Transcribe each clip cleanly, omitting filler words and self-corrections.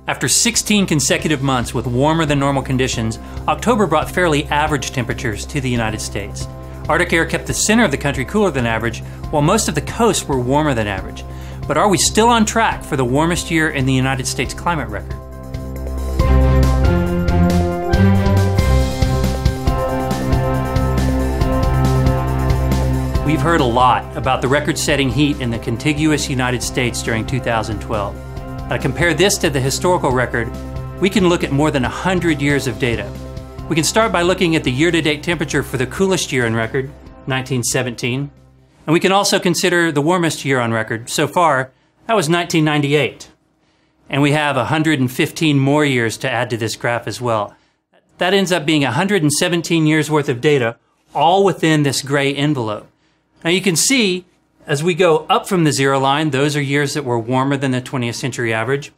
After 16 consecutive months with warmer than normal conditions, October brought fairly average temperatures to the United States. Arctic air kept the center of the country cooler than average, while most of the coasts were warmer than average. But are we still on track for the warmest year in the United States climate record? We've heard a lot about the record-setting heat in the contiguous United States during 2012. To compare this to the historical record, we can look at more than 100 years of data. We can start by looking at the year-to-date temperature for the coolest year on record, 1917. And we can also consider the warmest year on record so far, that was 1998. And we have 115 more years to add to this graph as well. That ends up being 117 years worth of data, all within this gray envelope. Now you can see, as we go up from the zero line, those are years that were warmer than the 20th century average.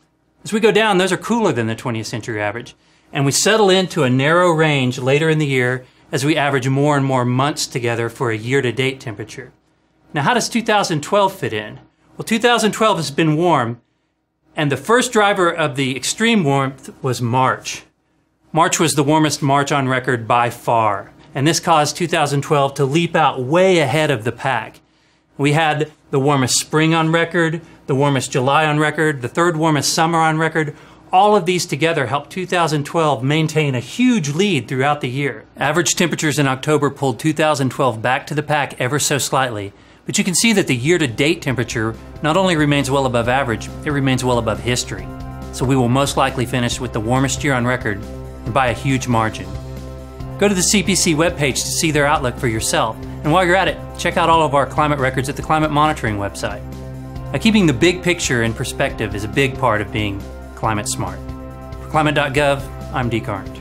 As we go down, those are cooler than the 20th century average. And we settle into a narrow range later in the year as we average more and more months together for a year-to-date temperature. Now, how does 2012 fit in? Well, 2012 has been warm, and the first driver of the extreme warmth was March. March was the warmest March on record by far, and this caused 2012 to leap out way ahead of the pack. We had the warmest spring on record, the warmest July on record, the third warmest summer on record. All of these together helped 2012 maintain a huge lead throughout the year. Average temperatures in October pulled 2012 back to the pack ever so slightly, but you can see that the year-to-date temperature not only remains well above average, it remains well above history. So we will most likely finish with the warmest year on record, and by a huge margin. Go to the CPC webpage to see their outlook for yourself. And while you're at it, check out all of our climate records at the climate monitoring website. Now, keeping the big picture in perspective is a big part of being climate smart. For climate.gov, I'm Dee Carnes.